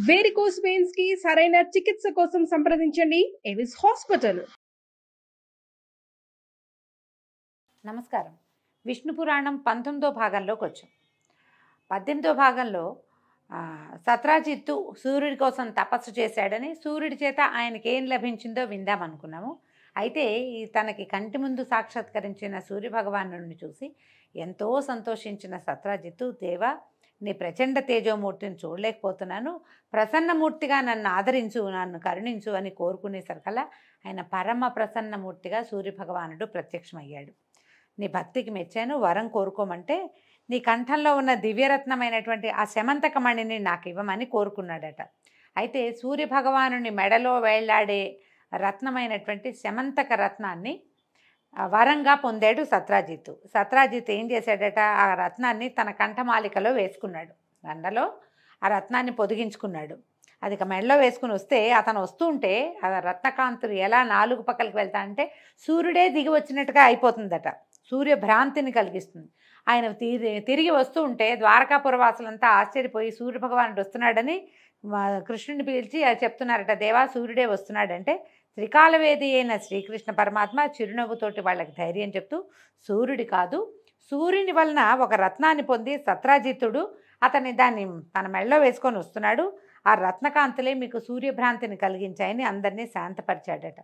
Varicose veins కి సరైన చికిత్స కోసం సంప్రదించండి ఎవిస్ హాస్పిటల్. నమస్కారం. విష్ణు పురాణం 19వ భాగంలోకి వచ్చాం. 18వ భాగంలో సత్రాజిత్తు సూర్యుడి కోసం తపస్సు చేశాడని, సూర్యుడి చేత ఆయనకి ఏం లభించిందో విందామనుకున్నాము. అయితే తనకి కంటి ముందు సాక్షాత్కరించిన సూర్యభగవానుడిని చూసి ఎంతో సంతోషించిన సత్రాజిత్తు, దేవా, నీ ప్రచండ తేజోమూర్తిని చూడలేకపోతున్నాను, ప్రసన్నమూర్తిగా నన్ను ఆదరించు, నన్ను కరుణించు అని కోరుకునేసరికల్లా ఆయన పరమ ప్రసన్నమూర్తిగా సూర్యభగవానుడు ప్రత్యక్షమయ్యాడు. నీ భక్తికి మెచ్చాను, వరం కోరుకోమంటే నీ కంఠంలో ఉన్న దివ్యరత్నమైనటువంటి ఆ శమంతకమణిని నాకు ఇవ్వమని కోరుకున్నాడట. అయితే సూర్యభగవానుని మెడలో వేళ్లాడే రత్నమైనటువంటి శమంతక రత్నాన్ని వరంగా పొందాడు సత్రాజిత్తు. సత్రాజిత్తు ఏం చేశాడట, ఆ రత్నాన్ని తన కంఠమాలికలో వేసుకున్నాడు, దండలో ఆ రత్నాన్ని పొదిగించుకున్నాడు. అది మెడలో వేసుకుని వస్తే అతను వస్తూ ఉంటే ఆ రత్నకాంతులు ఎలా నాలుగు పక్కలకి వెళ్తా అంటే సూర్యుడే దిగి వచ్చినట్టుగా అయిపోతుందట, సూర్యభ్రాంతిని కలిగిస్తుంది. ఆయన తిరిగి వస్తూ ఉంటే ద్వారకాపురవాసులంతా ఆశ్చర్యపోయి సూర్యభగవానుడు వస్తున్నాడని కృష్ణుని పిలిచి చెప్తున్నారట, దేవా సూర్యుడే వస్తున్నాడంటే త్రికాలవేది అయిన శ్రీకృష్ణ పరమాత్మ చిరునవ్వుతోటి వాళ్ళకి ధైర్యం చెప్తూ, సూర్యుడి కాదు, సూర్యుని వలన ఒక రత్నాన్ని పొంది సత్రాజిత్తుడు దాన్ని తన మెడలో వేసుకొని వస్తున్నాడు, ఆ రత్నకాంతులే మీకు సూర్యభ్రాంతిని కలిగించాయని అందరినీ శాంతపరిచాడట.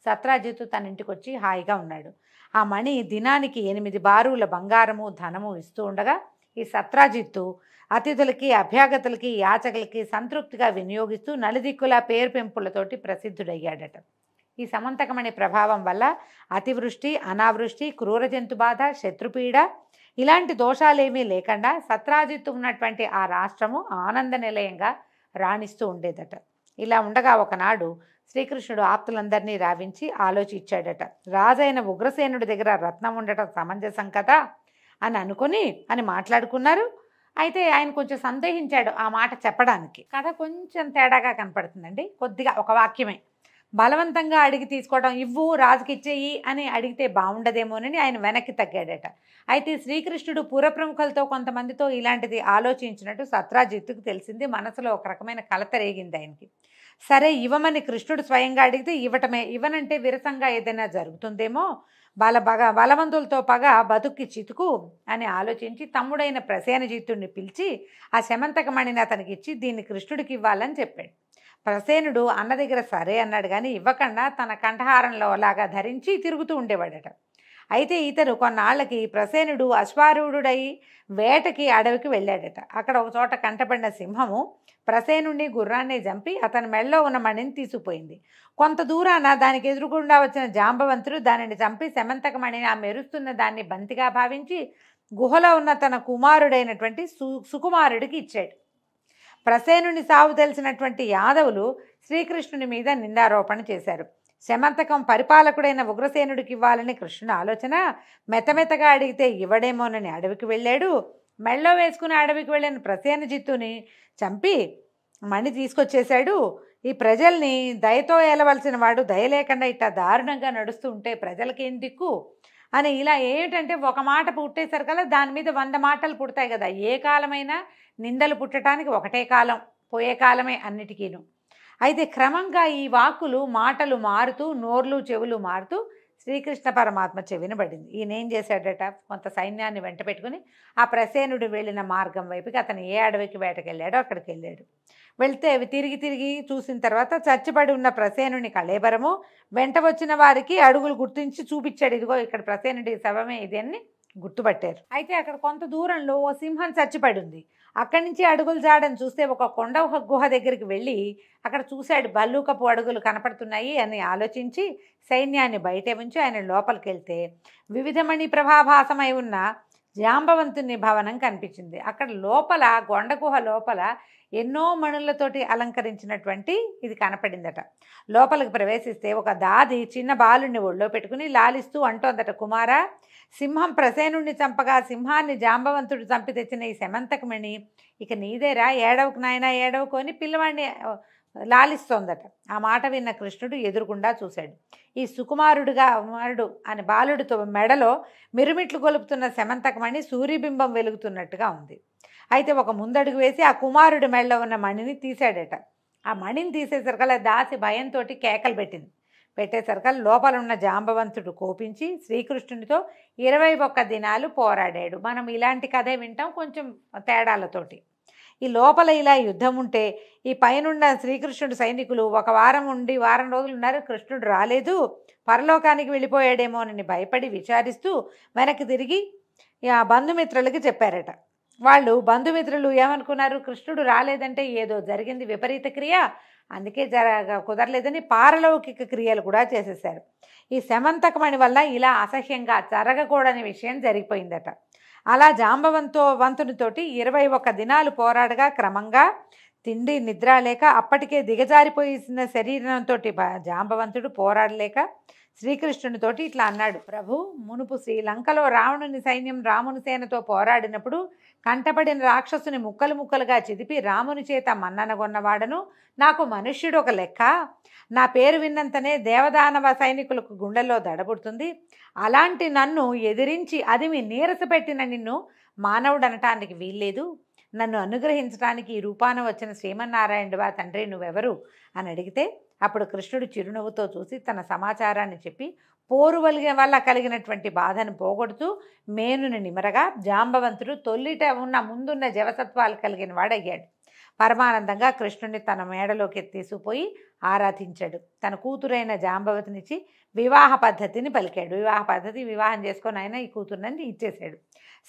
సత్రాజిత్తు తన ఇంటికి వచ్చి హాయిగా ఉన్నాడు. ఆ మణి దినానికి 8 బారుల బంగారము ధనము ఇస్తూ ఉండగా ఈ సత్రాజిత్తు అతిథులకి, అభ్యాగతులకి, యాచకులకి సంతృప్తిగా వినియోగిస్తూ నలుదిక్కుల పేరు పెంపులతోటి ప్రసిద్ధుడయ్యాడట. ఈ సమంతకమణి ప్రభావం వల్ల అతివృష్టి, అనావృష్టి, క్రూర జంతు బాధ, శత్రుపీడ ఇలాంటి దోషాలేమీ లేకుండా సత్రాజిత్తు ఉన్నటువంటి ఆ రాష్ట్రము ఆనంద నిలయంగా రాణిస్తూ ఉండేదట. ఇలా ఉండగా ఒకనాడు శ్రీకృష్ణుడు ఆప్తులందరినీ రావించి ఆలోచించాడట. రాజైన ఉగ్రసేనుడి దగ్గర రత్నం ఉండటం సమంజసం కదా అని అనుకుని మాట్లాడుకున్నారు. అయితే ఆయన కొంచెం సందేహించాడు ఆ మాట చెప్పడానికి. కథ కొంచెం తేడాగా కనపడుతుందండి. కొద్దిగా ఒక వాక్యమే బలవంతంగా అడిగి తీసుకోవడం, ఇవ్వు రాజుకి ఇచ్చేయి అని అడిగితే బాగుండదేమోనని ఆయన వెనక్కి తగ్గాడట. అయితే శ్రీకృష్ణుడు పురప్రముఖులతో కొంతమందితో ఇలాంటిది ఆలోచించినట్టు సత్రాజిత్తుకు తెలిసింది. మనసులో ఒక రకమైన కలత రేగింది ఆయనకి. సరే ఇవ్వమని కృష్ణుడు స్వయంగా అడిగితే ఇవ్వటమే, ఇవ్వనంటే విరసంగా ఏదైనా జరుగుతుందేమో, బలవంతులతో పగ బతుక్కి చితుకు అని ఆలోచించి తమ్ముడైన ప్రసేనజిత్తుడిని పిలిచి ఆ శమంతకమణిని అతనికి ఇచ్చి దీన్ని కృష్ణుడికి ఇవ్వాలని చెప్పాడు. ప్రసేనుడు అన్న దగ్గర సరే అన్నాడు, కానీ ఇవ్వకుండా తన కంఠహారంలో లాగా ధరించి తిరుగుతూ ఉండేవాడట. అయితే ఇతను కొన్నాళ్ళకి ప్రసేనుడు అశ్వారూఢుడై వేటకి అడవికి వెళ్ళాడట. అక్కడ ఒక చోట కంటపడిన సింహము ప్రసేనుడిని, గుర్రాన్ని చంపి అతని మెడలో ఉన్న మణిని తీసుకుపోయింది. కొంత దూరాన దానికి ఎదురుగుండా వచ్చిన జాంబవంతుడు దానిని చంపి శమంతకమణిని, ఆ మెరుస్తున్న దాన్ని బంతిగా భావించి గుహలో ఉన్న తన కుమారుడైనటువంటి సుకుమారుడికి ఇచ్చాడు. ప్రసేనుని సావు తెలిసినటువంటి యాదవులు శ్రీకృష్ణుని మీద నిందారోపణ చేశారు. శమంతకం పరిపాలకుడైన ఉగ్రసేనుడికి ఇవ్వాలని కృష్ణుని ఆలోచన. మెత్తమెత్తగా అడిగితే ఇవ్వడేమోనని అడవికి వెళ్ళాడు. మెళ్ళో వేసుకుని అడవికి వెళ్ళిన ప్రసేనజిత్తుని చంపి మణి తీసుకొచ్చేశాడు. ఈ ప్రజల్ని దయతో ఏలవలసిన వాడు దయ లేకుండా ఇట్లా దారుణంగా నడుస్తూ ఉంటే ప్రజలకేం దిక్కు అని ఇలా ఏమిటంటే ఒక మాట పుట్టేసరికల్లా దాని మీద 100 మాటలు పుడతాయి కదా. ఏ కాలమైనా నిందలు పుట్టడానికి ఒకటే కాలం, పోయే కాలమే అన్నిటికీను. అయితే క్రమంగా ఈ వాక్కులు, మాటలు మారుతూ, నోర్లు చెవులు మారుతూ శ్రీకృష్ణ పరమాత్మ చెవిన పడింది. ఈయన ఏం చేశాడట, కొంత సైన్యాన్ని వెంట పెట్టుకుని ఆ ప్రసేనుడు వెళ్ళిన మార్గం వైపుకి అతను ఏ అడవికి వేటకెళ్ళాడో అక్కడికి వెళ్ళాడు. వెళ్తే అవి తిరిగి చూసిన తర్వాత చచ్చిపడి ఉన్న ప్రసేనుని కళేబరము వెంట వచ్చిన వారికి అడుగులు గుర్తించి చూపించాడు. ఇదిగో ఇక్కడ ప్రసేనుడి శవమే ఇది అని గుర్తుపట్టారు. అయితే అక్కడ కొంత దూరంలో ఓ సింహం చచ్చిపడి ఉంది. అక్కడి నుంచి అడుగులు జాడని చూస్తే ఒక కొండ గుహ దగ్గరికి వెళ్ళి అక్కడ చూశాడు, భల్లూకపు అడుగులు కనపడుతున్నాయి అని ఆలోచించి సైన్యాన్ని బయటే ఉంచి ఆయన లోపలికి వెళ్తే వివిధమణి ప్రభాభాసమై ఉన్న జాంబవంతుని భవనం కనిపించింది. అక్కడ లోపల కొండగుహ లోపల ఎన్నో మణులతోటి అలంకరించినటువంటి ఇది కనపడిందట. లోపలికి ప్రవేశిస్తే ఒక దాది చిన్న బాలుని ఒళ్ళో పెట్టుకుని లాలిస్తూ అంటోందట, కుమారా, సింహం ప్రసేనుడిని చంపగా సింహాన్ని జాంబవంతుడు చంపి తెచ్చిన ఈ శమంతకమణి ఇక నీదేరా, ఏడవకు నాయనా ఏడవకు అని పిల్లవాడిని లాలిస్తోందట. ఆ మాట విన్న కృష్ణుడు ఎదురుగుండా చూశాడు. ఈ సుకుమారుడు అని బాలుడితో మెడలో మిరుమిట్లు గొలుపుతున్న శమంతకమణి సూర్యబింబం వెలుగుతున్నట్టుగా ఉంది. అయితే ఒక ముందడుగు వేసి ఆ కుమారుడి మెడలో ఉన్న మణిని తీశాడట. ఆ మణిని తీసేసరికల్లా దాసి భయంతో కేకలు పెట్టేసరికల్లా లోపల ఉన్న జాంబవంతుడు కోపించి శ్రీకృష్ణునితో 21 దినాలు పోరాడాడు. మనం ఇలాంటి కథే వింటాం, కొంచెం తేడాలతోటి. ఈ లోపల ఇలా యుద్ధం ఉంటే ఈ పైనున్న శ్రీకృష్ణుడు సైనికులు వారం రోజులు ఉన్నారు, కృష్ణుడు రాలేదు, పరలోకానికి వెళ్ళిపోయాడేమోనని భయపడి విచారిస్తూ వెనక్కి తిరిగి ఆ బంధుమిత్రులకి చెప్పారట. వాళ్ళు బంధుమిత్రులు ఏమనుకున్నారు, కృష్ణుడు రాలేదంటే ఏదో జరిగింది విపరీత క్రియ, అందుకే కుదరలేదని పారలౌకిక క్రియలు కూడా చేసేసారు. ఈ శమంతకమణి వల్ల ఇలా అసహ్యంగా జరగకూడని విషయం జరిగిపోయిందట. అలా జాంబవంతునితోటి 21 దినాలు పోరాడగా క్రమంగా తిండి నిద్ర లేక అప్పటికే దిగజారిపోయిన శరీరంతో జాంబవంతుడు పోరాడలేక శ్రీకృష్ణునితోటి ఇట్లా అన్నాడు, ప్రభు, మునుపు శ్రీలంకలో రావణుని సైన్యం రాముని సేనతో పోరాడినప్పుడు కంటపడిన రాక్షసుని ముక్కలు ముక్కలుగా చిదిపి రాముని చేత మన్ననగొన్నవాడను, నాకు మనుష్యుడు ఒక లెక్క, నా పేరు విన్నంతనే దేవదానవ సైనికులకు గుండెల్లో దడబుడుతుంది, అలాంటి నన్ను ఎదిరించి అదిమి నీరసపెట్టిన నిన్ను మానవుడు అనటానికి వీల్లేదు, నన్ను అనుగ్రహించడానికి ఈ రూపాన వచ్చిన శ్రీమన్నారాయణుడివా తండ్రి నువ్వెవరు అని అడిగితే అప్పుడు కృష్ణుడు చిరునవ్వుతో చూసి తన సమాచారాన్ని చెప్పి పోరు వల్ల కలిగినటువంటి బాధను పోగొడుతూ మేనుని నిమరగా జాంబవంతుడు తొల్లిట ముందున్న జవసత్వాలు కలిగిన వాడయ్యాడు. పరమానందంగా కృష్ణుడిని తన మేడలోకి తీసుకుపోయి ఆరాధించాడు. తన కూతురైన జాంబవతినిచ్చి వివాహ పద్ధతిని పలికాడు. వివాహం చేసుకొని ఆయన ఈ కూతురుని ఇచ్చేశాడు.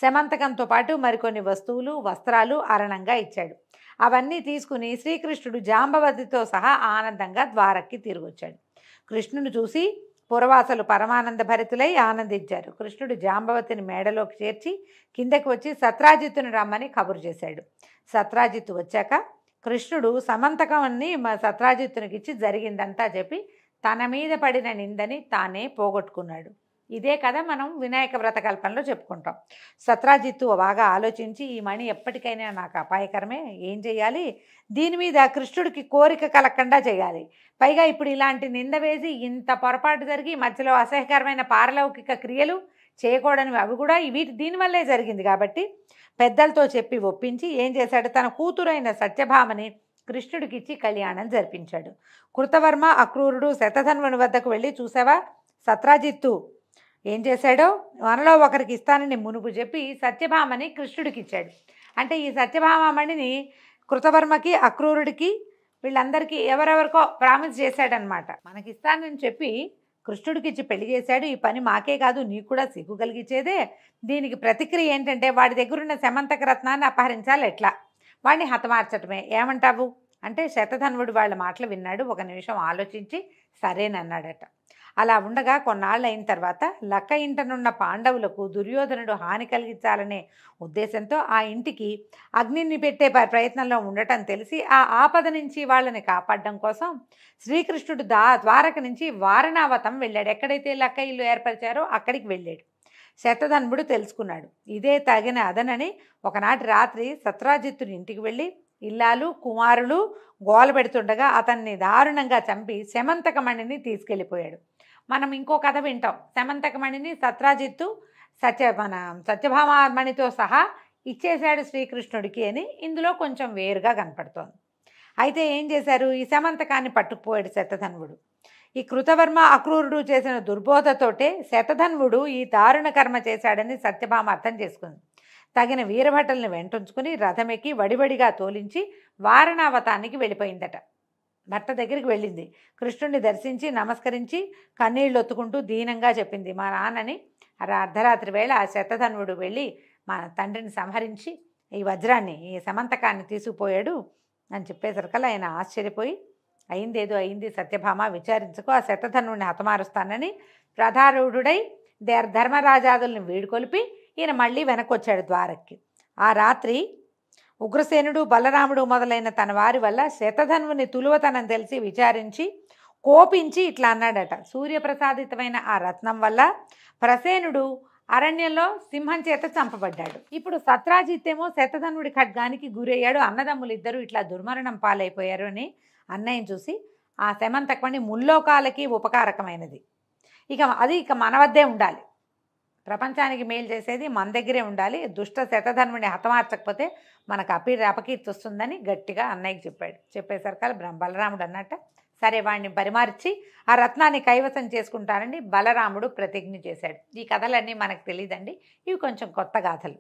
శమంతకంతో పాటు మరికొన్ని వస్తువులు వస్త్రాలు అరణంగా ఇచ్చాడు. అవన్నీ తీసుకుని శ్రీకృష్ణుడు జాంబవతితో సహా ఆనందంగా ద్వారక్కి తిరిగొచ్చాడు. కృష్ణుని చూసి పురవాసులు పరమానంద భరితులై ఆనందించారు. కృష్ణుడు జాంబవతిని మేడలోకి చేర్చి కిందకి వచ్చి సత్రాజిత్తుని రమ్మని కబురు చేశాడు. సత్రాజిత్తు వచ్చాక కృష్ణుడు సమంతకాన్ని సత్రాజిత్తునికి ఇచ్చి జరిగిందంతా చెప్పి తన మీద పడిన నిందని తానే పోగొట్టుకున్నాడు. ఇదే కథ మనం వినాయక వ్రతకల్పనలో చెప్పుకుంటాం. సత్రాజిత్తు బాగా ఆలోచించి ఈ మణి ఎప్పటికైనా నాకు అపాయకరమే, ఏం చేయాలి, దీని మీద కృష్ణుడికి కోరిక కలగకుండా చేయాలి, పైగా ఇప్పుడు ఇలాంటి నింద వేసి ఇంత పొరపాటు జరిగి మధ్యలో అసహ్యకరమైన పారలౌకిక క్రియలు చేయకూడనివి అవి కూడా దీనివల్లే జరిగింది కాబట్టి పెద్దలతో చెప్పి ఒప్పించి ఏం చేశాడు, తన కూతురైన సత్యభామని కృష్ణుడికి ఇచ్చి కళ్యాణం జరిపించాడు. కృతవర్మ అక్రూరుడు శతధన్వుని వద్దకు వెళ్ళి, చూసావా సత్రాజిత్తు ఏం చేశాడో, మనలో ఒకరికి ఇస్తానని మునుపు చెప్పి సత్యభామని కృష్ణుడికి ఇచ్చాడు. అంటే ఈ సత్యభామమణిని కృతవర్మకి అక్రూరుడికి వీళ్ళందరికీ ఎవరెవరికో ప్రామిస్ చేశాడనమాట. మనకి ఇస్తానని చెప్పి కృష్ణుడికి ఇచ్చి పెళ్లి చేశాడు. ఈ పని మాకే కాదు నీకు కూడా సిగ్గు కలిగించేదే. దీనికి ప్రతిక్రియ ఏంటంటే వాడి దగ్గరున్న శమంతక రత్నాన్ని అపహరించాలి, ఎట్లా, వాడిని హతమార్చటమే, ఏమంటావు అంటే శతధన్వుడు వాళ్ళ మాటలు విన్నాడు. ఒక నిమిషం ఆలోచించి సరేనన్నాడట. అలా ఉండగా కొన్నాళ్ళు అయిన తర్వాత లక్క ఇంటనున్న పాండవులకు దుర్యోధనుడు హాని కలిగించాలనే ఉద్దేశంతో ఆ ఇంటికి అగ్నిని పెట్టే ప్రయత్నంలో ఉండటం తెలిసి ఆ ఆపద నుంచి వాళ్ళని కాపాడడం కోసం శ్రీకృష్ణుడు ద్వారక నుంచి వారణావతం వెళ్ళాడు. ఎక్కడైతే లక్క ఇల్లు ఏర్పరిచారో అక్కడికి వెళ్ళాడు. శతధన్వుడు తెలుసుకున్నాడు. ఇదే తగిన అదనని ఒకనాటి రాత్రి సత్రాజిత్తుని ఇంటికి వెళ్ళి ఇల్లాలు కుమారులు గోల పెడుతుండగా అతన్ని దారుణంగా చంపి శమంతకమణిని తీసుకెళ్ళిపోయాడు. మనం ఇంకో కథ వింటాం. శమంతకమణిని సత్రాజిత్తు సత్యభామమణితో సహా ఇచ్చేశాడు శ్రీకృష్ణుడికి అని ఇందులో కొంచెం వేరుగా కనపడుతోంది. అయితే ఏం చేశారు, ఈ శమంతకాన్ని పట్టుకుపోయాడు శతధన్వుడు. ఈ కృతవర్మ అక్రూరుడు చేసిన దుర్బోధతోటే శతధన్వుడు ఈ దారుణ కర్మ చేశాడని సత్యభామ అర్థం చేసుకుంది. తగిన వీరభటల్ని వెంటుంచుకుని రథమెక్కి వడివడిగా తోలించి వారణావతానికి వెళ్ళిపోయిందట. భర్త దగ్గరికి వెళ్ళింది. కృష్ణుడిని దర్శించి నమస్కరించి కన్నీళ్ళు ఒత్తుకుంటూ దీనంగా చెప్పింది, మా నాన్నని అర్ధరాత్రి వేళ ఆ శతధన్వుడు వెళ్ళి మా తండ్రిని సంహరించి ఈ వజ్రాన్ని ఈ సమంతకాన్ని తీసుకుపోయాడు అని చెప్పేసరికల్లా ఆయన ఆశ్చర్యపోయి, అయిందేదో అయింది సత్యభామ, విచారించుకో, ఆ శతధన్వుడిని హతమారుస్తానని ప్రధారూఢుడై ధర్మరాజాదుల్ని వీడుకొలిపి ఈయన మళ్ళీ వెనక్కొచ్చాడు ద్వారక్కి. ఆ రాత్రి ఉగ్రసేనుడు బలరాముడు మొదలైన తన వారి వల్ల శతధన్వుని తులువతనం తెలిసి విచారించి కోపించి ఇట్లా అన్నాడట, సూర్యప్రసాదితమైన ఆ రత్నం వల్ల ప్రసేనుడు అరణ్యంలో సింహం చేత చంపబడ్డాడు. ఇప్పుడు సత్రాజిత్తేమో శతధన్వుడి ఖడ్గానికి గురయ్యాడు. అన్నదమ్ములు ఇద్దరు ఇట్లా దుర్మరణం పాలైపోయారు అని అన్నయ్యని చూసి ఆ శమంతకమణి ముల్లోకాలకి ఉపకారకమైనది, ఇక మన వద్దే ఉండాలి, ప్రపంచానికి మేలు చేసేది మన దగ్గరే ఉండాలి, దుష్ట శతధన్వుని హతమార్చకపోతే మనకు అపకీర్తి వస్తుందని గట్టిగా అన్నయ్యకి చెప్పాడు. చెప్పేసరికి బలరాముడు అన్నట్ట సరే వాడిని పరిమార్చి ఆ రత్నాన్ని కైవసం చేసుకుంటానని బలరాముడు ప్రతిజ్ఞ చేశాడు. ఈ కథలన్నీ మనకు తెలియదండి, ఇవి కొంచెం కొత్త గాథలు.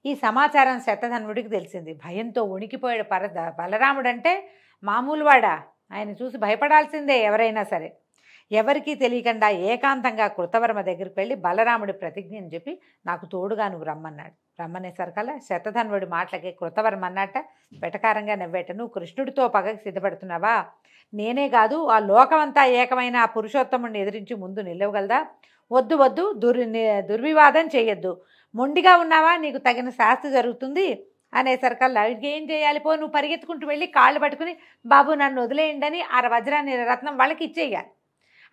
ఈ సమాచారం శతధన్వుడికి తెలిసింది. భయంతో వణికిపోయాడు. బలరాముడు అంటే మామూలు వాడా? ఆయన చూసి భయపడాల్సిందే ఎవరైనా సరే. ఎవరికీ తెలియకుండా ఏకాంతంగా కృతవర్మ దగ్గరికి వెళ్ళి బలరాముడి ప్రతిజ్ఞని చెప్పి నాకు తోడుగా నువ్వు రమ్మన్నాడు. రమ్మనేసరికల్లా శతధన్వుడి మాటలకి కృతవర్మ అన్నట్ట వెటకారంగా నవ్వేట, నువ్వు కృష్ణుడితో పగకి సిద్ధపడుతున్నావా? నేనే కాదు ఆ లోకమంతా ఏకమైన ఆ పురుషోత్తముడిని ఎదిరించి ముందు నిలవగలదా? వద్దు వద్దు, దుర్వివాదం చేయొద్దు, మొండిగా ఉన్నావా నీకు తగిన శాస్తి జరుగుతుంది అనేసరికల్లా ఏం చేయాలి? పో, నువ్వు పరిగెత్తుకుంటూ వెళ్ళి కాళ్ళు పట్టుకుని బాబు నన్ను వదిలేయండి అని ఆ వజ్రాన్ని రత్నం వాళ్ళకి ఇచ్చేయాలి.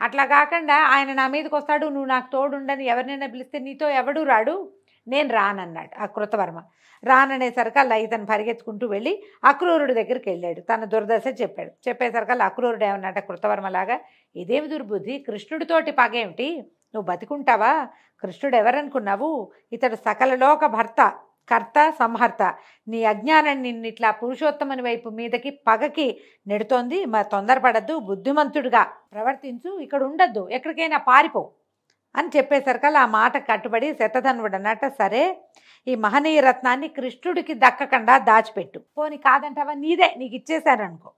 అట్లా కాకుండా ఆయన నా మీదకి వస్తాడు, నువ్వు నాకు తోడుండని ఎవరినైనా పిలిస్తే నీతో ఎవడూ రాడు, నేను రానన్నాడు ఆ కృతవర్మ. రాననేసరికల్లా ఇతను పరిగెత్తుకుంటూ వెళ్ళి అక్రూరుడి దగ్గరికి వెళ్ళాడు. తన దుర్దశ చెప్పాడు. చెప్పేసరికల్లా అక్రూరుడు ఏమన్నట్ట కృతవర్మలాగా, ఇదేమి దుర్బుద్ధి, కృష్ణుడితోటి పగేమిటి, నువ్వు బతికుంటావా? కృష్ణుడు ఎవరనుకున్నావు? ఇతడు సకలలోక భర్త, కర్త, సంహర్త. నీ అజ్ఞానం నిన్నిట్లా పురుషోత్తముని వైపు మీదకి పగకి నెడుతోంది. మరి తొందరపడద్దు, బుద్ధిమంతుడిగా ప్రవర్తించు, ఇక్కడ ఉండద్దు, ఎక్కడికైనా పారిపో అని చెప్పేసరికల్లా ఆ మాట కట్టుబడి శతధన్వుడు అన్నట్ట సరే ఈ మహనీయ రత్నాన్ని కృష్ణుడికి దక్కకుండా దాచిపెట్టు, పోని కాదంటావా నీదే, నీకు ఇచ్చేశాననుకో,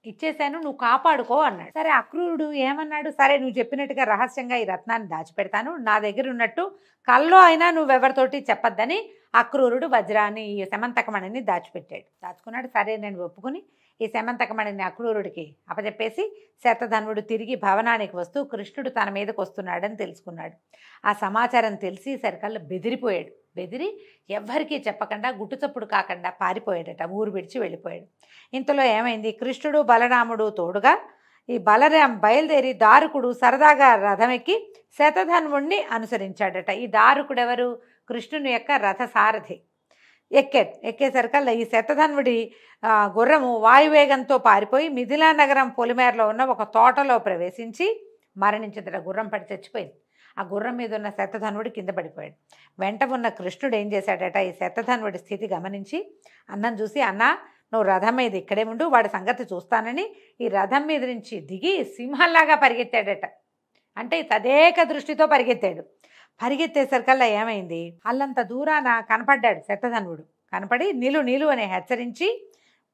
ఇచ్చేశాను నువ్వు కాపాడుకో అన్నాడు. సరే అక్రూరుడు ఏమన్నాడు, సరే నువ్వు చెప్పినట్టుగా రహస్యంగా ఈ రత్నాన్ని దాచిపెడతాను, నా దగ్గర ఉన్నట్టు కల్లో అయినా నువ్వెవరితోటి చెప్పొద్దని అక్రూరుడు వజ్రాన్ని ఈ శమంతకమణిని దాచిపెట్టాడు. దాచుకున్నాడు. సరే నేను ఒప్పుకుని ఈ శమంతకమణిని అక్రూరుడికి అప్పచెప్పేసి శతధన్వుడు తిరిగి భవనానికి వస్తూ కృష్ణుడు తన మీదకి వస్తున్నాడని తెలుసుకున్నాడు. ఆ సమాచారం తెలిసి సరికల్లా బెదిరిపోయాడు. బెదిరి ఎవ్వరికీ చెప్పకుండా గుట్టుచప్పుడు కాకుండా పారిపోయాడట, ఊరు విడిచి వెళ్ళిపోయాడు. ఇంతలో ఏమైంది, కృష్ణుడు బలరాముడు తోడుగా ఈ బయలుదేరి దారుకుడు సరదాగా రథమెక్కి శతధన్వుణ్ణి అనుసరించాడట. ఈ దారుకుడు ఎవరు? కృష్ణుని యొక్క రథసారథి. ఎక్కేసరికల్లా ఈ శతధన్వుడి గుర్రము వాయువేగంతో పారిపోయి మిథిలా నగరం పొలిమేరలో ఉన్న ఒక తోటలో ప్రవేశించి మరణించిందట. గుర్రం పడి చచ్చిపోయింది. ఆ గుర్రం మీద ఉన్న శతధన్వుడు కింద పడిపోయాడు. వెంట ఉన్న కృష్ణుడు ఏం చేశాడట, ఈ శతధన్వుడి స్థితి గమనించి అన్నం చూసి, అన్నా నువ్వు రథం మీద ఇక్కడే ఉండు, వాడి సంగతి చూస్తానని ఈ రథం మీద నుంచి దిగి సింహంలాగా పరిగెత్తాడట. అంటే తదేక దృష్టితో పరిగెత్తాడు. పరిగెత్తేసరికల్లా ఏమైంది, అల్లంత దూరాన కనపడ్డాడు శతధన్వుడు. కనపడి నిలు అని హెచ్చరించి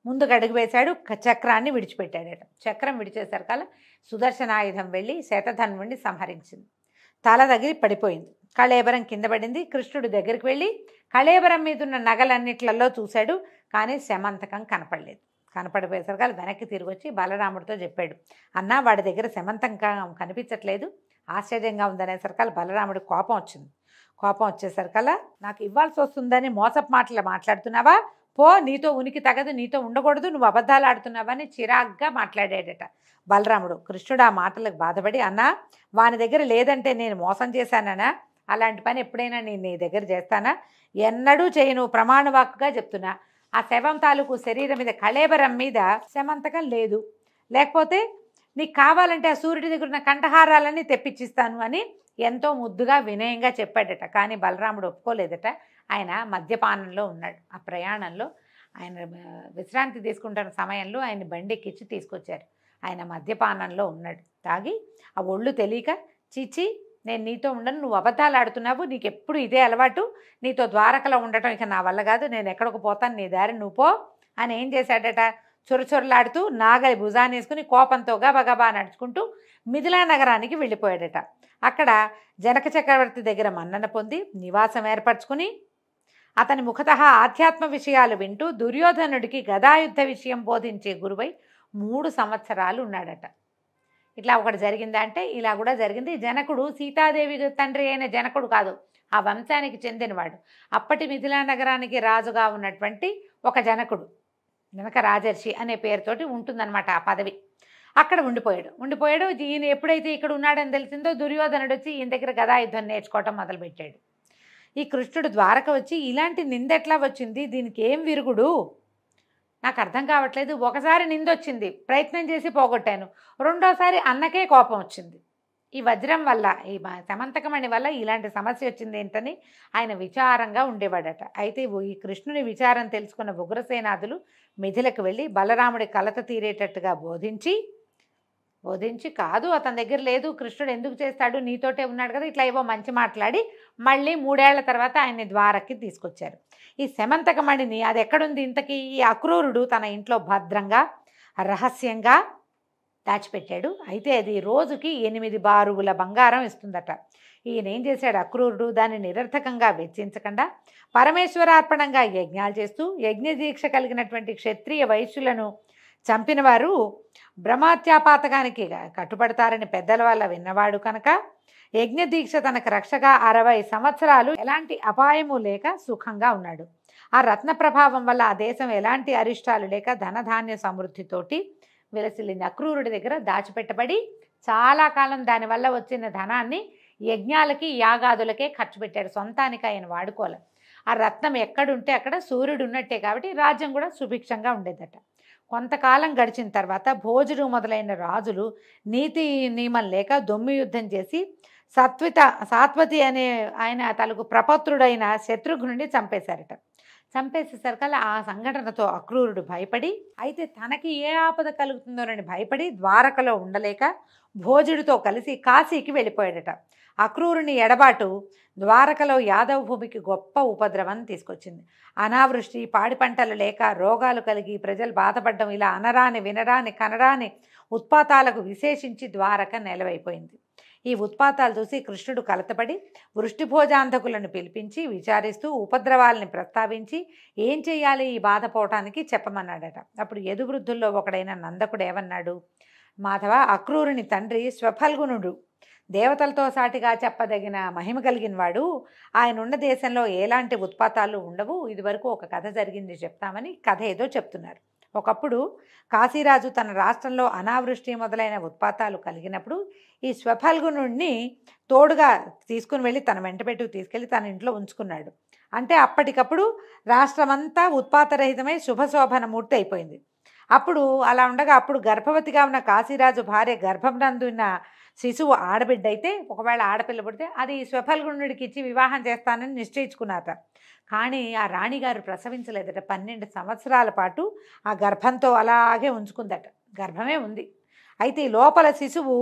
ముందుకు అడుగు వేశాడు. చక్రాన్ని విడిచిపెట్టాడట. చక్రం విడిచేసరికల్లా సుదర్శనాయుధం వెళ్ళి శతధన్వుడిని సంహరించింది. తల తగిలి పడిపోయింది. కళేబరం కింద పడింది. కృష్ణుడి దగ్గరికి వెళ్ళి కళేబరం మీద ఉన్న నగలన్నిట్లలో చూశాడు, కానీ శమంతకం కనపడలేదు. కనపడిపోయేసరికి వెనక్కి తిరిగి వచ్చి బలరాముడితో చెప్పాడు, అన్నా వాడి దగ్గర శమంతకం కనిపించట్లేదు, ఆశ్చర్యంగా ఉందనేసరికల్లా బలరాముడికి కోపం వచ్చింది. కోపం వచ్చేసరికల్లా నాకు ఇవ్వాల్సి వస్తుందని మోసపు మాటలు మాట్లాడుతున్నావా, పో, నీతో ఉనికి తగదు, నీతో ఉండకూడదు, నువ్వు అబద్ధాలు ఆడుతున్నావని చిరాగ్గా మాట్లాడాడట బలరాముడు. కృష్ణుడు ఆ మాటలకు బాధపడి, అన్నా వాని దగ్గర లేదంటే నేను మోసం చేశానన్నా, అలాంటి పని ఎప్పుడైనా నేను నీ దగ్గర చేస్తానా, ఎన్నడూ చేయను, ప్రమాణవాక్కుగా చెప్తున్నా. ఆ శవం తాలూకు శరీరం మీద కళేబరం మీద శమంతకం లేదు, లేకపోతే నీకు కావాలంటే ఆ సూర్యుడి దగ్గర ఉన్న కంఠహారాలన్నీ తెప్పించిస్తాను అని ఎంతో ముద్దుగా వినయంగా చెప్పాడట. కానీ బలరాముడు ఒప్పుకోలేదట. ఆయన మద్యపానంలో ఉన్నాడు. ఆ ప్రయాణంలో ఆయన విశ్రాంతి తీసుకుంటున్న సమయంలో ఆయన బండెక్కించి తీసుకొచ్చారు. ఆయన మద్యపానంలో ఉన్నాడు. తాగి ఆ ఒళ్ళు తెలియక, చీచి నేను నీతో ఉండను, నువ్వు అబద్ధాలు ఆడుతున్నావు, నీకు ఎప్పుడు ఇదే అలవాటు, నీతో ద్వారకలో ఉండటం ఇక నా వల్ల కాదు, నేను ఎక్కడికి పోతాను, నీ దారి నువ్వు పో అని ఏం చేశాడట, చొరచొరలాడుతూ నాగలి భుజాన్ని వేసుకుని కోపంతో గబగబా నడుచుకుంటూ మిథిలా నగరానికి వెళ్ళిపోయాడట. అక్కడ జనక చక్రవర్తి దగ్గర మన్నన పొంది నివాసం ఏర్పరచుకుని అతని ముఖతః ఆధ్యాత్మ విషయాలు వింటూ దుర్యోధనుడికి గదాయుద్ధ విషయం బోధించే గురువై 3 సంవత్సరాలు ఉన్నాడట. ఇట్లా ఒకటి జరిగిందా అంటే ఇలా కూడా జరిగింది. జనకుడు సీతాదేవి తండ్రి అయిన జనకుడు కాదు, ఆ వంశానికి చెందినవాడు. అప్పటి మిథిలా నగరానికి రాజుగా ఉన్నటువంటి ఒక జనకుడు, జనక రాజర్షి అనే పేరుతోటి ఉంటుందన్నమాట ఆ పదవి. అక్కడ ఉండిపోయాడు. ఈయన ఎప్పుడైతే ఇక్కడ ఉన్నాడని తెలిసిందో దుర్యోధనుడు వచ్చి ఈయన దగ్గర గదాయుద్ధం నేర్చుకోవటం మొదలుపెట్టాడు. ఈ కృష్ణుడు ద్వారక వచ్చి ఇలాంటి నింద ఎట్లా వచ్చింది, దీనికి ఏం విరుగుడు నాకు అర్థం కావట్లేదు. ఒకసారి నిందొచ్చింది, ప్రయత్నం చేసి పోగొట్టాను, రెండోసారి అన్నకే కోపం వచ్చింది, ఈ వజ్రం వల్ల సమంతకమణి వల్ల ఇలాంటి సమస్య వచ్చింది ఏంటని ఆయన విచారంగా ఉండేవాడట. అయితే ఈ కృష్ణుని విచారం తెలుసుకున్న ఉగ్రసేనాదులు మిథిలకు వెళ్ళి బలరాముడి కలత తీరేటట్టుగా బోధించి కాదు అతని దగ్గర లేదు, కృష్ణుడు ఎందుకు చేస్తాడు, నీతోటే ఉన్నాడు కదా, ఇట్లా ఏవో మంచి మాట్లాడి మళ్ళీ 3 ఏళ్ల తర్వాత ఆయన్ని ద్వారక్కి తీసుకొచ్చారు. ఈ సమంతకమణిని అది ఎక్కడుంది ఇంతకీ? ఈ అక్రూరుడు తన ఇంట్లో భద్రంగా రహస్యంగా దాచిపెట్టాడు. అయితే అది రోజుకి 8 బారుగుల బంగారం ఇస్తుందట. ఈయన ఏం చేశాడు అక్రూరుడు, దాన్ని నిరర్థకంగా వెచ్చించకుండా పరమేశ్వరార్పణంగా యజ్ఞాలు చేస్తూ యజ్ఞదీక్ష కలిగినటువంటి క్షత్రియ వైశ్యులను చంపిన వారు బ్రహ్మత్యాపాతకానికి కట్టుబడతారని పెద్దల వల్ల విన్నవాడు కనుక యజ్ఞదీక్ష తనకు రక్షగా 60 సంవత్సరాలు ఎలాంటి అపాయము లేక సుఖంగా ఉన్నాడు. ఆ రత్న ప్రభావం వల్ల ఆ దేశం ఎలాంటి అరిష్టాలు లేక ధనధాన్య సమృద్ధితోటి విలసిల్లింది. అక్రూరుడి దగ్గర దాచిపెట్టబడి చాలా కాలం దానివల్ల వచ్చిన ధనాన్ని యజ్ఞాలకి యాగాదులకే ఖర్చు పెట్టాడు, సొంతానికి ఆయన వాడుకోవాలి. ఆ రత్నం ఎక్కడుంటే అక్కడ సూర్యుడు ఉన్నట్టే కాబట్టి రాజ్యం కూడా సుభిక్షంగా ఉండేదట. కొంతకాలం గడిచిన తర్వాత భోజుడు మొదలైన రాజులు నీతి నియమం లేక దొమ్మి యుద్ధం చేసి సాత్వతి అనే ఆయన తనకు ప్రపత్రుడైన శత్రుఘ్నుడిని చంపేశారట. చంపేసేసరికల్లా ఆ సంఘటనతో అక్రూరుడు భయపడి, అయితే తనకి ఏ ఆపద కలుగుతుందోనని భయపడి ద్వారకలో ఉండలేక భోజుడితో కలిసి కాశీకి వెళ్ళిపోయాడట. అక్రూరుని ఎడబాటు ద్వారకలో యాదవ భూమికి గొప్ప ఉపద్రవం తీసుకొచ్చింది. అనావృష్టి, పాడి పంటలు లేక రోగాలు కలిగి ప్రజలు బాధపడడం, ఇలా అనరాని వినరాని కనరాని ఉత్పాతాలకు విశేషించి ద్వారక నెలవైపోయింది. ఈ ఉత్పాతాలు చూసి కృష్ణుడు కలతపడి వృష్టిభోజాంధకులను పిలిపించి విచారిస్తూ ఉపద్రవాల్ని ప్రస్తావించి ఏం చేయాలి ఈ బాధ పోవటానికి చెప్పమన్నాడట. అప్పుడు యదువృద్ధుల్లో ఒకడైన నందకుడు ఏమన్నాడు, మాధవ, అక్రూరుని తండ్రి స్వఫల్గునుడు దేవతలతో సాటిగా చెప్పదగిన మహిమ కలిగిన వాడు. ఆయన ఉన్న దేశంలో ఎలాంటి ఉత్పాతాలు ఉండవు. ఇదివరకు ఒక కథ జరిగింది చెప్తామని కథ ఏదో చెప్తున్నారు. ఒకప్పుడు కాశీరాజు తన రాష్ట్రంలో అనావృష్టి మొదలైన ఉత్పాతాలు కలిగినప్పుడు ఈ స్వఫల్గునుడిని తోడుగా తీసుకుని వెళ్ళి తన వెంటబెట్టు తీసుకెళ్ళి తన ఇంట్లో ఉంచుకున్నాడు. అంటే అప్పటికప్పుడు రాష్ట్రమంతా ఉత్పాతరహితమై శుభశోభనమూర్తి అయిపోయింది. అప్పుడు అలా ఉండగా అప్పుడు గర్భవతిగా ఉన్న కాశీరాజు భార్య గర్భంనందున్న శిశువు ఆడబిడ్డ అయితే, ఒకవేళ ఆడపిల్ల పుడితే అది స్వఫల్గునుడికి ఇచ్చి వివాహం చేస్తానని నిశ్చయించుకున్నారట. కానీ ఆ రాణిగారు ప్రసవించలేదట. 12 సంవత్సరాల పాటు ఆ గర్భంతో అలాగే ఉంచుకుందట. గర్భమే ఉంది. అయితే ఈ లోపల శిశువు,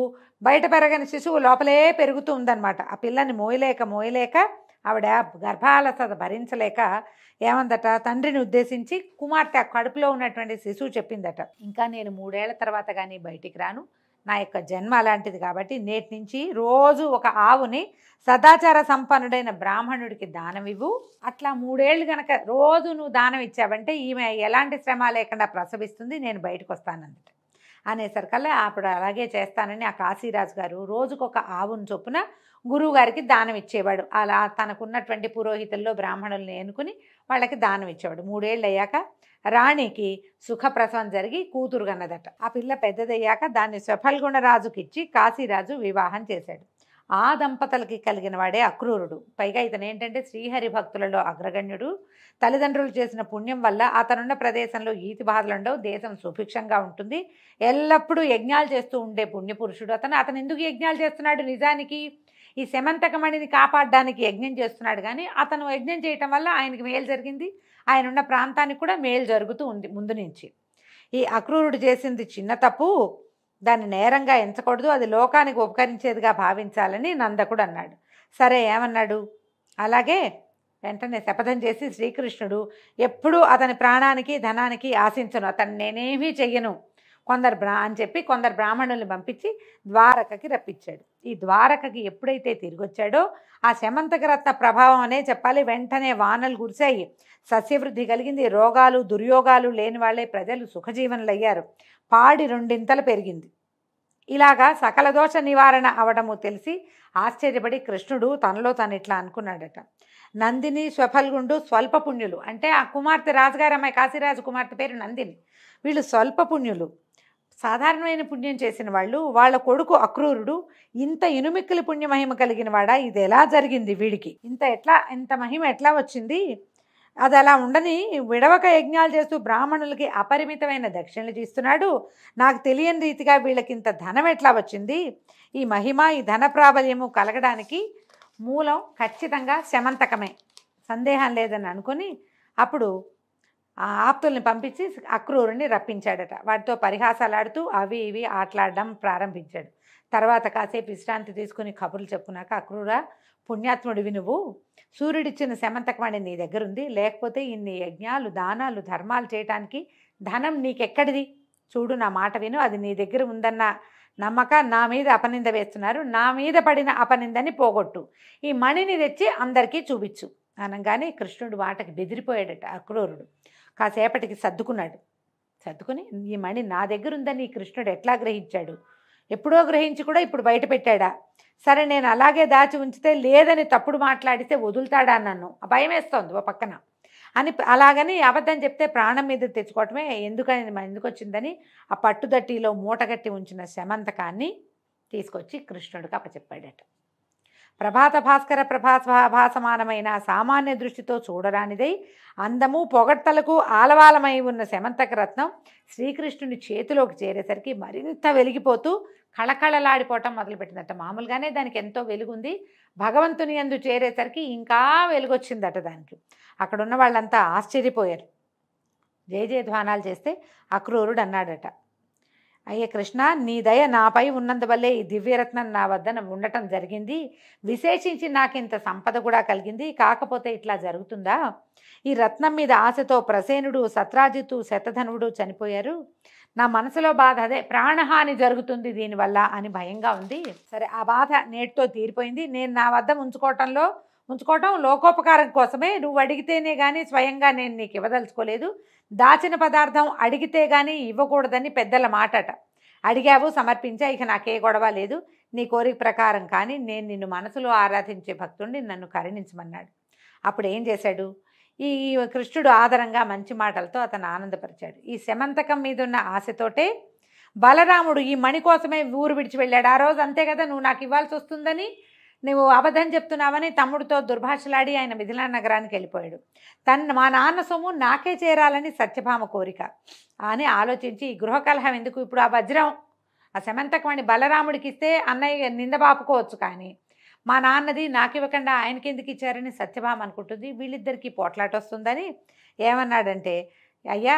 బయట పెరగని శిశువు లోపలే పెరుగుతూ ఉందన్నమాట. ఆ పిల్లని మోయలేక ఆవిడ గర్భాలసత భరించలేక ఏమందట, తండ్రిని ఉద్దేశించి కుమార్తె కడుపులో ఉన్నటువంటి శిశువు చెప్పిందట, ఇంకా నేను 3 ఏళ్ల తర్వాత కానీ బయటికి రాను, నా యొక్క జన్మ అలాంటిది కాబట్టి నేటి నుంచి రోజు ఒక ఆవుని సదాచార సంపన్నుడైన బ్రాహ్మణుడికి దానం ఇవ్వు. అట్లా 3 ఏళ్ళు గనక రోజు నువ్వు దానం ఇచ్చావంటే ఈమె ఎలాంటి శ్రమ లేకుండా ప్రసవిస్తుంది, నేను బయటకు వస్తానందట. అనేసరికల్లా అప్పుడు అలాగే చేస్తానని ఆ కాశీరాజు గారు రోజుకొక ఆవును చొప్పున గురువు గారికి దానం ఇచ్చేవాడు. అలా తనకున్నటువంటి పురోహితుల్లో బ్రాహ్మణుల్ని ఎన్నుకుని వాళ్ళకి దానం ఇచ్చేవాడు. 3 ఏళ్ళు అయ్యాక రాణికి సుఖప్రసవం జరిగి కూతురు కన్నదట. ఆ పిల్ల పెద్దదయ్యాక దాన్ని స్వఫల్గుణరాజుకి ఇచ్చి కాశీరాజు వివాహం చేశాడు. ఆ దంపతులకి కలిగిన వాడే అక్రూరుడు. పైగా ఇతను ఏంటంటే శ్రీహరి భక్తులలో అగ్రగణ్యుడు. తల్లిదండ్రులు చేసిన పుణ్యం వల్ల అతనున్న ప్రదేశంలో ఈతి బాధలుండవు, దేశం సుభిక్షంగా ఉంటుంది. ఎల్లప్పుడూ యజ్ఞాలు చేస్తూ ఉండే పుణ్యపురుషుడు అతను ఎందుకు యజ్ఞాలు చేస్తున్నాడు? నిజానికి ఈ సమంతకమణిని కాపాడడానికి యజ్ఞం చేస్తున్నాడు. కానీ అతను యజ్ఞం చేయటం వల్ల ఆయనకి మేలు జరిగింది, ఆయన ఉన్న ప్రాంతానికి కూడా మేలు జరుగుతూ ఉంది ముందు నుంచి. ఈ అక్రూరుడు చేసింది చిన్న తప్పు, దాన్ని నేరంగా ఎంచకూడదు, అది లోకానికి ఉపకరించేదిగా భావించాలని నందకుడు అన్నాడు. సరే ఏమన్నాడు, అలాగే వెంటనే శపథం చేసి శ్రీకృష్ణుడు ఎప్పుడూ అతని ప్రాణానికి ధనానికి ఆశించను, అతను నేనేమీ చెయ్యను అని చెప్పి కొందరు బ్రాహ్మణుల్ని పంపించి ద్వారకకి రప్పించాడు. ఈ ద్వారకకి ఎప్పుడైతే తిరిగి వచ్చాడో ఆ శమంతకరత్న ప్రభావం అనే చెప్పాలి, వెంటనే వానలు కురిశాయి, సస్యవృద్ధి కలిగింది, రోగాలు దుర్యోగాలు లేని వాళ్ళే ప్రజలు సుఖజీవనులు అయ్యారు, పాడి 2 ఇంతలు పెరిగింది. ఇలాగా సకల దోష నివారణ అవడము తెలిసి ఆశ్చర్యపడి కృష్ణుడు తనలో తను ఇట్లా అనుకున్నాడట, నందిని స్వఫల్గుండు స్వల్ప పుణ్యులు. అంటే ఆ కుమార్తె రాజుగారి అమ్మాయి కాశీరాజు కుమార్తె పేరు నందిని. వీళ్ళు స్వల్ప పుణ్యులు, సాధారణమైన పుణ్యం చేసిన వాళ్ళు. వాళ్ళ కొడుకు అక్రూరుడు ఇంత ఇనుమిక్కిలి పుణ్యమహిమ కలిగిన వాడా? ఇది ఎలా జరిగింది వీడికి? ఇంత మహిమ ఎట్లా వచ్చింది? అది అలా ఉండని విడవక యజ్ఞాలు చేస్తూ బ్రాహ్మణులకి అపరిమితమైన దక్షిణలు ఇస్తున్నాడు. నాకు తెలియని రీతిగా వీళ్ళకి ఇంత ధనం ఎట్లా వచ్చింది? ఈ మహిమ, ఈ ధన ప్రాబల్యము కలగడానికి మూలం ఖచ్చితంగా శమంతకమే, సందేహం లేదని అనుకుని అప్పుడు ఆ ఆప్తుల్ని పంపించి అక్రూరుని రప్పించాడట. వాటితో పరిహాసాలాడుతూ అవి ఇవి ఆటలాడడం ప్రారంభించాడు. తర్వాత కాసేపు విశ్రాంతి తీసుకుని కబుర్లు చెప్పుకున్నాక, అక్రూరా, పుణ్యాత్ముడివి నువ్వు, సూర్యుడిచ్చిన శమంతకమణి నీ దగ్గరుంది, లేకపోతే ఇన్ని యజ్ఞాలు, దానాలు, ధర్మాలు చేయటానికి ధనం నీకెక్కడిది? చూడు, నా మాట విను, అది నీ దగ్గర ఉందన్న నమ్మక నా మీద అపనింద వేస్తున్నారు, నా మీద పడిన అపనిందని పోగొట్టు, ఈ మణిని తెచ్చి అందరికీ చూపించు అనగానే కృష్ణుడు వాటకి బెదిరిపోయాడట. అక్రూరుడు కాసేపటికి సర్దుకున్నాడు. సర్దుకుని, ఈ మణి నా దగ్గర ఉందని ఈ కృష్ణుడు ఎట్లా గ్రహించాడు? ఎప్పుడో గ్రహించి కూడా ఇప్పుడు బయట పెట్టాడా? సరే, నేను అలాగే దాచి ఉంచితే లేదని తప్పుడు మాట్లాడితే వదులుతాడా నన్ను? భయం వేస్తోంది ఓ పక్కన అని, అలాగని అబద్ధం చెప్తే ప్రాణం మీద తెచ్చుకోవటమే, ఎందుకు వచ్చిందని ఆ పట్టుదట్టిలో మూటగట్టి ఉంచిన శమంతకాన్ని తీసుకొచ్చి కృష్ణుడికి అప్పచెప్పాడట. ప్రభాత భాస్కర భాసమానమైన సామాన్య దృష్టితో చూడరానిదై అందము పొగడ్తలకు ఆలవాలమై ఉన్న శమంతక రత్నం శ్రీకృష్ణుని చేతిలోకి చేరేసరికి మరింత వెలిగిపోతూ కళకళలాడిపోవటం మొదలుపెట్టిందట. మామూలుగానే దానికి ఎంతో వెలుగుంది, భగవంతుని యందు చేరేసరికి ఇంకా వెలుగొచ్చిందట దానికి. అక్కడున్న వాళ్ళంతా ఆశ్చర్యపోయారు. జయజయధ్వానాలు చేస్తే అక్రూరుడు అన్నాడట, అయ్యే కృష్ణ, నీ దయ నాపై ఉన్నందువల్లే ఈ దివ్యరత్నం నా వద్ద ఉండటం జరిగింది, విశేషించి నాకు ఇంత సంపద కూడా కలిగింది, కాకపోతే ఇట్లా జరుగుతుందా? ఈ రత్నం మీద ఆశతో ప్రసేనుడు, సత్రాజిత్తు, శతధనుడు చనిపోయారు. నా మనసులో బాధ అదే, ప్రాణహాని జరుగుతుంది దీనివల్ల అని భయంగా ఉంది. సరే, ఆ బాధ నేటితో తీరిపోయింది. నేను నా వద్ద ఉంచుకోవటం లోకోపకారం కోసమే. నువ్వు అడిగితేనే కానీ స్వయంగా నేను నీకు ఇవ్వదలుచుకోలేదు. దాచిన పదార్థం అడిగితే కానీ ఇవ్వకూడదని పెద్దల మాటట. అడిగావు, సమర్పించా, ఇక నాకే గొడవ లేదు. నీ కోరిక ప్రకారం కానీ నేను నిన్ను మనసులో ఆరాధించే భక్తుడిని, నన్ను కరుణించమన్నాడు. అప్పుడు ఏం చేశాడు? ఈ కృష్ణుడు ఆదరంగా మంచి మాటలతో అతను ఆనందపరిచాడు. ఈ శమంతకం మీద ఉన్న ఆశతోటే బలరాముడు ఈ మణి కోసమే ఊరు విడిచి వెళ్ళాడు. ఆ రోజు అంతే కదా, నువ్వు నాకు ఇవ్వాల్సి వస్తుందని, నువ్వు అబద్ధం చెప్తున్నావని తమ్ముడితో దుర్భాషలాడి ఆయన మిథిలా నగరానికి వెళ్ళిపోయాడు. మా నాన్న సొమ్ము నాకే చేరాలని సత్యభామ కోరిక అని ఆలోచించి, ఈ గృహకలహం ఎందుకు, ఇప్పుడు ఆ వజ్రం, ఆ శమంతకమణి బలరాముడికి ఇస్తే అన్నయ్య నిందబాపుకోవచ్చు, కానీ మా నాన్నది నాకు ఇవ్వకుండా ఆయనకి ఎందుకు ఇచ్చారని సత్యభామ అనుకుంటుంది. వీళ్ళిద్దరికీ పోట్లాట వస్తుందని ఏమన్నాడంటే, అయ్యా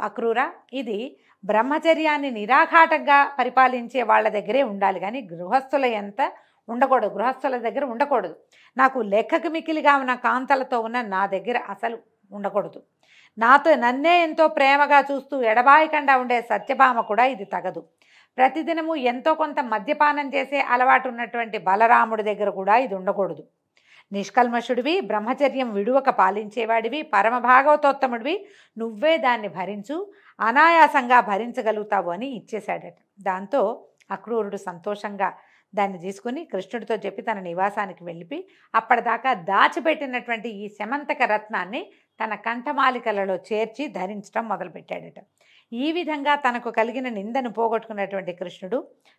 అక్రూరా, ఇది బ్రహ్మచర్యాన్ని నిరాఘాటంగా పరిపాలించే వాళ్ళ దగ్గరే ఉండాలి, కానీ గృహస్థుల దగ్గర ఉండకూడదు. నాకు లెక్కకు మిక్కిలిగా ఉన్న కాంతలతో ఉన్న నా దగ్గర అసలు ఉండకూడదు. నన్నే ఎంతో ప్రేమగా చూస్తూ ఎడబాయకుండా ఉండే సత్యభామ కూడా ఇది తగదు. ప్రతిదినము ఎంతో కొంత మద్యపానం చేసే అలవాటు ఉన్నటువంటి బలరాముడి దగ్గర కూడా ఇది ఉండకూడదు. నిష్కల్మషుడివి, బ్రహ్మచర్యం విడువక పాలించేవాడివి, పరమభాగవతోత్తముడివి, నువ్వే దాన్ని భరించు, అనాయాసంగా భరించగలుగుతావు అని ఇచ్చేశాడట. దాంతో అక్రూరుడు సంతోషంగా దాన్ని తీసుకుని కృష్ణుడితో చెప్పి తన నివాసానికి వెళ్ళిపి అప్పటిదాకా దాచిపెట్టినటువంటి ఈ శమంతక రత్నాన్ని తన కంఠమాలికలలో చేర్చి ధరించడం మొదలుపెట్టాడట. ఈ విధంగా తనకు కలిగిన నిందను పోగొట్టుకున్నటువంటి కృష్ణుడు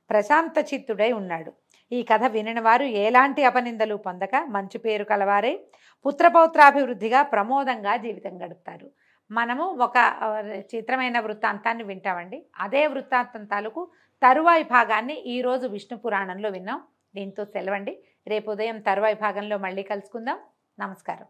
ప్రశాంత చిత్తుడై ఉన్నాడు. ఈ కథ వినిన వారు ఎలాంటి అపనిందలు పొందక మంచి పేరు కలవారే పుత్రపౌత్రాభివృద్ధిగా ప్రమోదంగా జీవితం గడుపుతారు. మనము ఒక చిత్రమైన వృత్తాంతాన్ని వింటామండి. అదే వృత్తాంతం తాలూకు తరువాయి భాగాన్ని ఈరోజు విష్ణు పురాణంలో విన్నాం. దీంతో సెలవండి. రేపు ఉదయం తరువాయి భాగంలో మళ్ళీ కలుసుకుందాం. నమస్కారం.